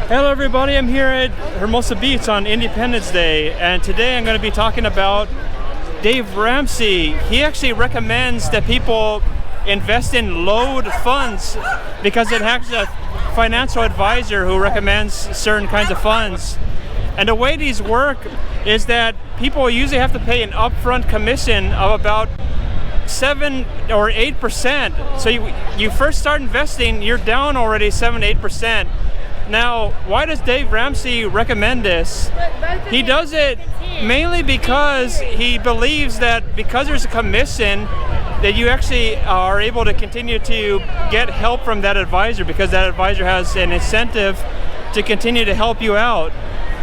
Hello everybody, I'm here at Hermosa Beach on Independence Day, and today I'm going to be talking about Dave Ramsey. He actually recommends that people invest in load funds because it has a financial advisor who recommends certain kinds of funds. And the way these work is that people usually have to pay an upfront commission of about 7 or 8%. So you first start investing, you're down already 7 to 8%. Now, why does Dave Ramsey recommend this? He does it mainly because he believes that because there's a commission, that you actually are able to continue to get help from that advisor because that advisor has an incentive to continue to help you out.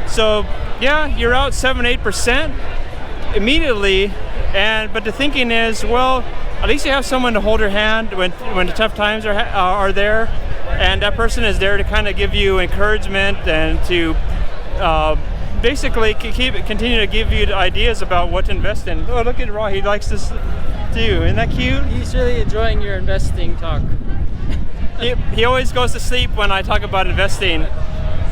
So, yeah, you're out 7, 8% immediately, but the thinking is, well, at least you have someone to hold your hand when the tough times are there. And that person is there to kind of give you encouragement and to basically continue to give you ideas about what to invest in. Oh, look at Raw, he likes this too. Isn't that cute? He's really enjoying your investing talk. He always goes to sleep when I talk about investing.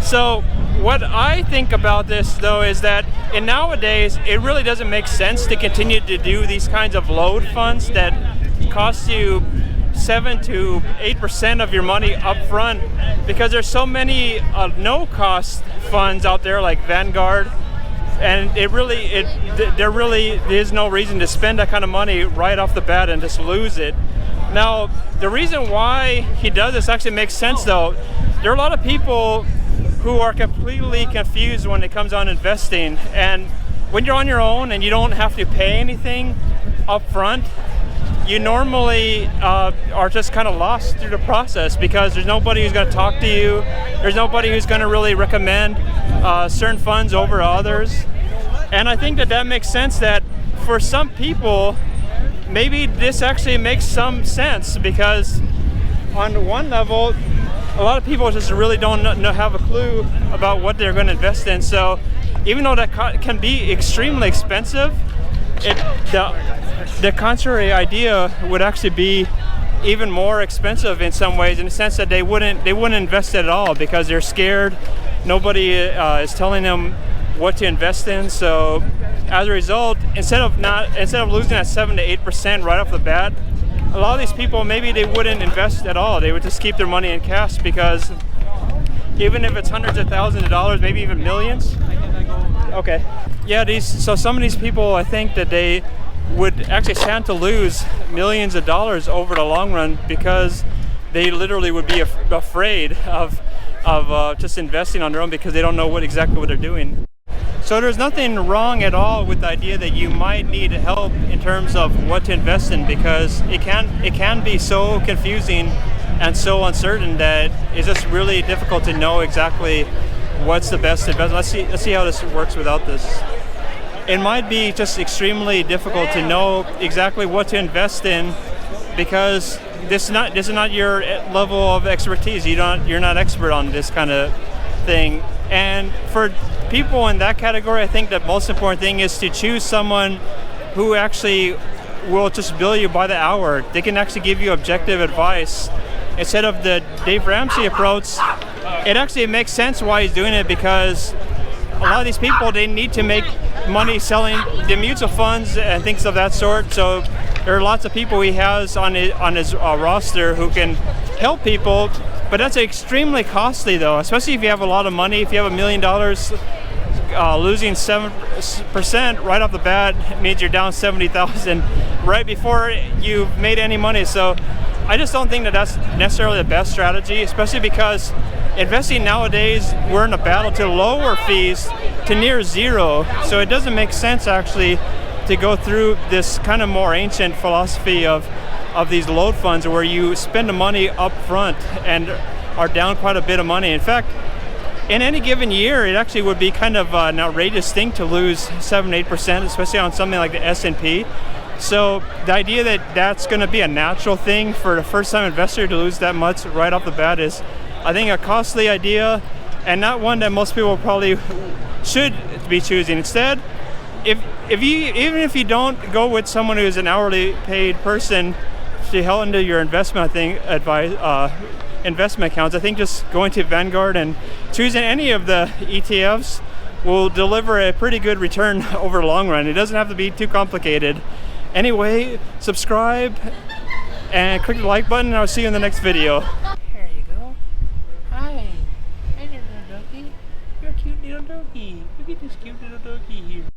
So what I think about this though is that nowadays it really doesn't make sense to continue to do these kinds of load funds that cost you 7 to 8% of your money up front because there's so many no-cost funds out there like Vanguard, and there really is no reason to spend that kind of money right off the bat and just lose it. Now, the reason why he does this actually makes sense though. There are a lot of people who are completely confused when it comes on investing, and when you're on your own and you don't have to pay anything up front, you normally are just kind of lost through the process because there's nobody who's going to talk to you. There's nobody who's going to really recommend certain funds over others. And I think that makes sense that for some people, maybe this actually makes some sense because on one level, a lot of people just really don't have a clue about what they're going to invest in. So even though that can be extremely expensive, the contrary idea would actually be even more expensive in some ways, in the sense that they wouldn't invest at all because they're scared. Nobody is telling them what to invest in. So as a result, instead of losing that 7 to 8% right off the bat, a lot of these people maybe they wouldn't invest at all. They would just keep their money in cash because even if it's hundreds of thousands of dollars, maybe even millions. Okay. Yeah, so some of these people, I think that they would actually stand to lose millions of dollars over the long run because they literally would be afraid of just investing on their own because they don't know exactly what they're doing. So there's nothing wrong at all with the idea that you might need help in terms of what to invest in because it can be so confusing and so uncertain that it's just really difficult to know exactly what's the best investment. Let's see how this works without this. It might be just extremely difficult to know exactly what to invest in because this is not your level of expertise. You're not expert on this kind of thing. And for people in that category, I think the most important thing is to choose someone who actually will just bill you by the hour. They can actually give you objective advice instead of the Dave Ramsey approach. It actually makes sense why he's doing it because a lot of these people, they need to make money selling the mutual funds and things of that sort. So there are lots of people he has on his roster who can help people, but that's extremely costly though, especially if you have a lot of money. If you have $1 million, losing 7% right off the bat means you're down 70,000 right before you've made any money. So I just don't think that that's necessarily the best strategy, especially because investing nowadays, we're in a battle to lower fees to near zero. So it doesn't make sense actually to go through this kind of more ancient philosophy of these load funds where you spend the money up front and are down quite a bit of money. In fact, in any given year, it actually would be kind of an outrageous thing to lose 7, 8%, especially on something like the S&P. So the idea that that's going to be a natural thing for the first-time investor to lose that much right off the bat is, I think, a costly idea and not one that most people probably should be choosing. Instead, even if you don't go with someone who's an hourly paid person to help into your investment advice, investment accounts. I think just going to Vanguard and choosing any of the ETFs will deliver a pretty good return over the long run. It doesn't have to be too complicated. Anyway, subscribe and click the like button, and I'll see you in the next video. There you go. Hi. Hi there, little doggy. You're a cute little doggy. Look at this cute little doggy here.